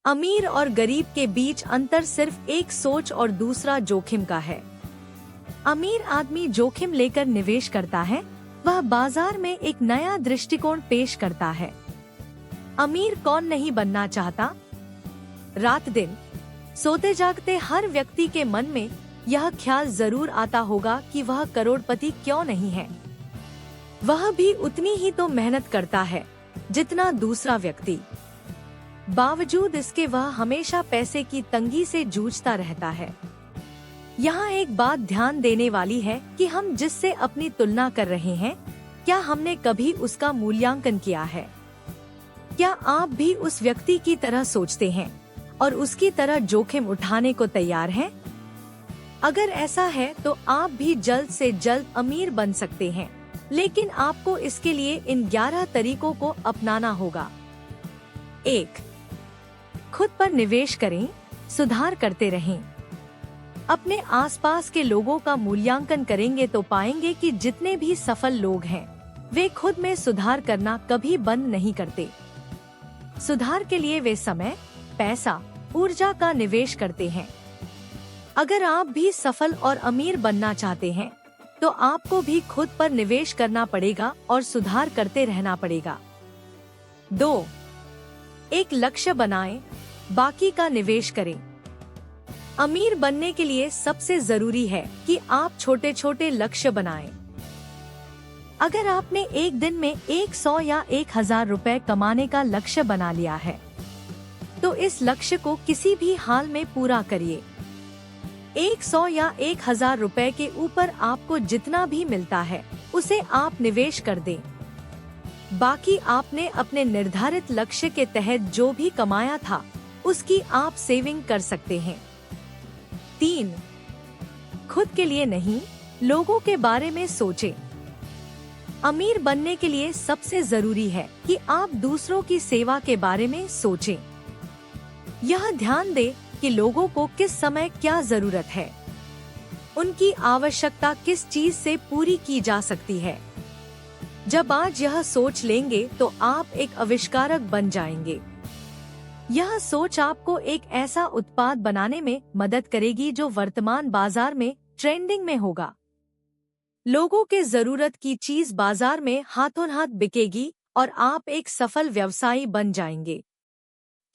अमीर और गरीब के बीच अंतर सिर्फ एक सोच और दूसरा जोखिम का है। अमीर आदमी जोखिम लेकर निवेश करता है, वह बाजार में एक नया दृष्टिकोण पेश करता है। अमीर कौन नहीं बनना चाहता? रात दिन सोते जागते हर व्यक्ति के मन में यह ख्याल जरूर आता होगा कि वह करोड़पति क्यों नहीं है। वह भी उतनी ही तो मेहनत करता है जितना दूसरा व्यक्ति। बावजूद इसके वह हमेशा पैसे की तंगी से जूझता रहता है। यहाँ एक बात ध्यान देने वाली है कि हम जिससे अपनी तुलना कर रहे हैं, क्या हमने कभी उसका मूल्यांकन किया है? क्या आप भी उस व्यक्ति की तरह सोचते हैं और उसकी तरह जोखिम उठाने को तैयार हैं? अगर ऐसा है तो आप भी जल्द से जल्द अमीर बन सकते हैं, लेकिन आपको इसके लिए इन 11 तरीकों को अपनाना होगा। 1. खुद पर निवेश करें, सुधार करते रहें। अपने आसपास के लोगों का मूल्यांकन करेंगे तो पाएंगे कि जितने भी सफल लोग हैं, वे खुद में सुधार करना कभी बंद नहीं करते। सुधार के लिए वे समय, पैसा, ऊर्जा का निवेश करते हैं। अगर आप भी सफल और अमीर बनना चाहते हैं, तो आपको भी खुद पर निवेश करना पड़ेगा और सुधार करते रहना पड़ेगा। 2. एक लक्ष्य बनाएं, बाकी का निवेश करें। अमीर बनने के लिए सबसे जरूरी है कि आप छोटे छोटे लक्ष्य बनाएं। अगर आपने एक दिन में 100 या 1000 रुपए कमाने का लक्ष्य बना लिया है, तो इस लक्ष्य को किसी भी हाल में पूरा करिए। 100 या 1000 रुपए के ऊपर आपको जितना भी मिलता है, उसे आप निवेश कर दें। बाकी आपने अपने निर्धारित लक्ष्य के तहत जो भी कमाया था, उसकी आप सेविंग कर सकते हैं। 3. खुद के लिए नहीं, लोगों के बारे में सोचें। अमीर बनने के लिए सबसे जरूरी है कि आप दूसरों की सेवा के बारे में सोचें। यह ध्यान दें कि लोगों को किस समय क्या जरूरत है, उनकी आवश्यकता किस चीज से पूरी की जा सकती है। जब आज यह सोच लेंगे तो आप एक आविष्कारक बन जाएंगे। यह सोच आपको एक ऐसा उत्पाद बनाने में मदद करेगी जो वर्तमान बाजार में ट्रेंडिंग में होगा। लोगों के जरूरत की चीज बाजार में हाथों हाथ बिकेगी और आप एक सफल व्यवसायी बन जाएंगे।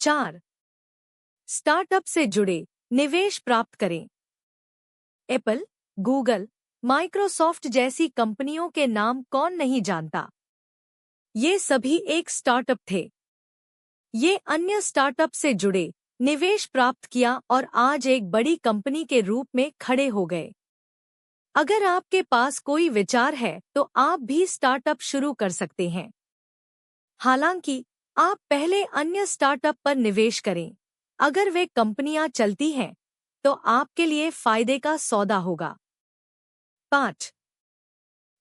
4. स्टार्टअप से जुड़े निवेश प्राप्त करें। एप्पल, गूगल, माइक्रोसॉफ्ट जैसी कंपनियों के नाम कौन नहीं जानता? ये सभी एक स्टार्टअप थे। ये अन्य स्टार्टअप से जुड़े, निवेश प्राप्त किया और आज एक बड़ी कंपनी के रूप में खड़े हो गए। अगर आपके पास कोई विचार है तो आप भी स्टार्टअप शुरू कर सकते हैं। हालांकि आप पहले अन्य स्टार्टअप पर निवेश करें। अगर वे कंपनियां चलती हैं, तो आपके लिए फायदे का सौदा होगा। 5.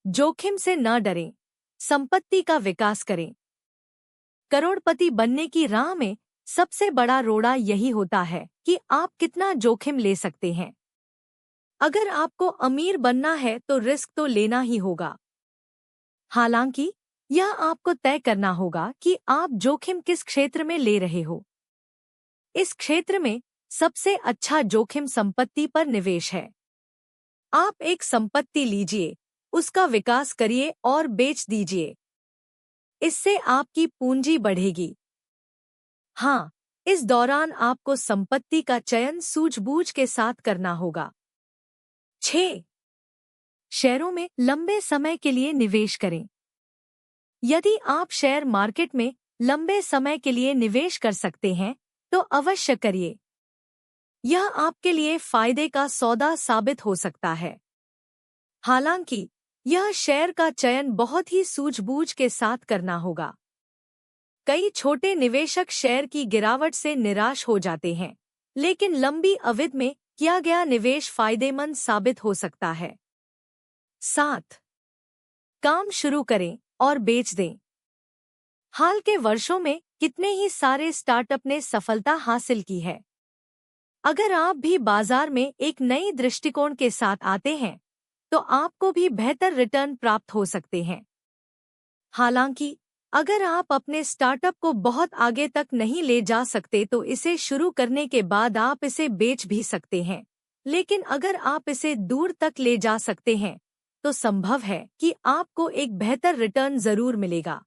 जोखिम से न डरें, संपत्ति का विकास करें। करोड़पति बनने की राह में सबसे बड़ा रोड़ा यही होता है कि आप कितना जोखिम ले सकते हैं। अगर आपको अमीर बनना है तो रिस्क तो लेना ही होगा। हालांकि यह आपको तय करना होगा कि आप जोखिम किस क्षेत्र में ले रहे हो। इस क्षेत्र में सबसे अच्छा जोखिम संपत्ति पर निवेश है। आप एक संपत्ति लीजिए, उसका विकास करिए और बेच दीजिए। इससे आपकी पूंजी बढ़ेगी। हाँ, इस दौरान आपको संपत्ति का चयन सूझबूझ के साथ करना होगा। 6. शेयरों में लंबे समय के लिए निवेश करें। यदि आप शेयर मार्केट में लंबे समय के लिए निवेश कर सकते हैं, तो अवश्य करिए। यह आपके लिए फायदे का सौदा साबित हो सकता है। हालांकि यह शेयर का चयन बहुत ही सूझबूझ के साथ करना होगा। कई छोटे निवेशक शेयर की गिरावट से निराश हो जाते हैं, लेकिन लंबी अवधि में किया गया निवेश फायदेमंद साबित हो सकता है। 7. काम शुरू करें और बेच दें। हाल के वर्षों में कितने ही सारे स्टार्टअप ने सफलता हासिल की है। अगर आप भी बाजार में एक नई दृष्टिकोण के साथ आते हैं, तो आपको भी बेहतर रिटर्न प्राप्त हो सकते हैं। हालांकि अगर आप अपने स्टार्टअप को बहुत आगे तक नहीं ले जा सकते तो इसे शुरू करने के बाद आप इसे बेच भी सकते हैं, लेकिन अगर आप इसे दूर तक ले जा सकते हैं तो संभव है कि आपको एक बेहतर रिटर्न जरूर मिलेगा।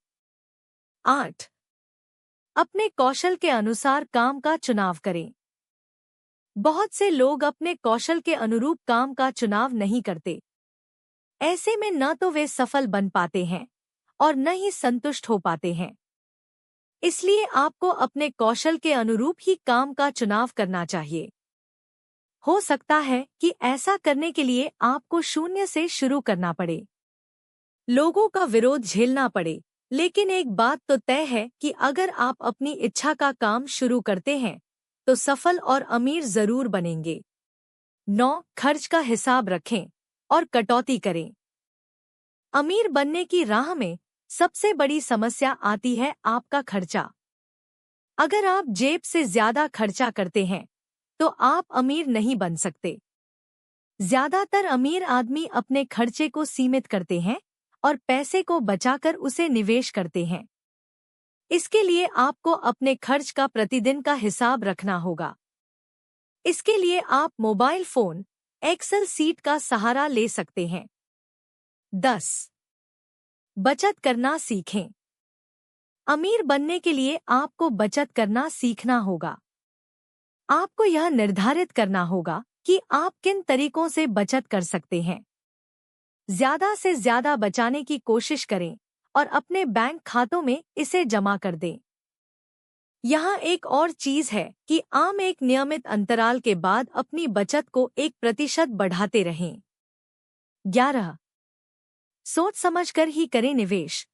8. अपने कौशल के अनुसार काम का चुनाव करें। बहुत से लोग अपने कौशल के अनुरूप काम का चुनाव नहीं करते। ऐसे में न तो वे सफल बन पाते हैं और न ही संतुष्ट हो पाते हैं। इसलिए आपको अपने कौशल के अनुरूप ही काम का चुनाव करना चाहिए। हो सकता है कि ऐसा करने के लिए आपको शून्य से शुरू करना पड़े, लोगों का विरोध झेलना पड़े, लेकिन एक बात तो तय है कि अगर आप अपनी इच्छा का काम शुरू करते हैं तो सफल और अमीर जरूर बनेंगे। 9. खर्च का हिसाब रखें और कटौती करें। अमीर बनने की राह में सबसे बड़ी समस्या आती है आपका खर्चा। अगर आप जेब से ज्यादा खर्चा करते हैं तो आप अमीर नहीं बन सकते। ज्यादातर अमीर आदमी अपने खर्चे को सीमित करते हैं और पैसे को बचाकर उसे निवेश करते हैं। इसके लिए आपको अपने खर्च का प्रतिदिन का हिसाब रखना होगा। इसके लिए आप मोबाइल फोन, एक्सेल सीट का सहारा ले सकते हैं। 10. बचत करना सीखें। अमीर बनने के लिए आपको बचत करना सीखना होगा। आपको यह निर्धारित करना होगा कि आप किन तरीकों से बचत कर सकते हैं। ज्यादा से ज्यादा बचाने की कोशिश करें और अपने बैंक खातों में इसे जमा कर दें। यहाँ एक और चीज है कि आम एक नियमित अंतराल के बाद अपनी बचत को 1% बढ़ाते रहें। 11. सोच समझकर ही करें निवेश।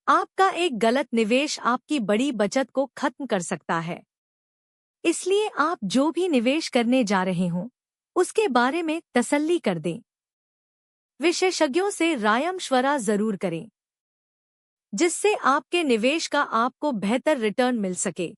आपका एक गलत निवेश आपकी बड़ी बचत को खत्म कर सकता है। इसलिए आप जो भी निवेश करने जा रहे हों, उसके बारे में तसल्ली कर दें। विशेषज्ञों से राय-मशवरा जरूर करें, जिससे आपके निवेश का आपको बेहतर रिटर्न मिल सके।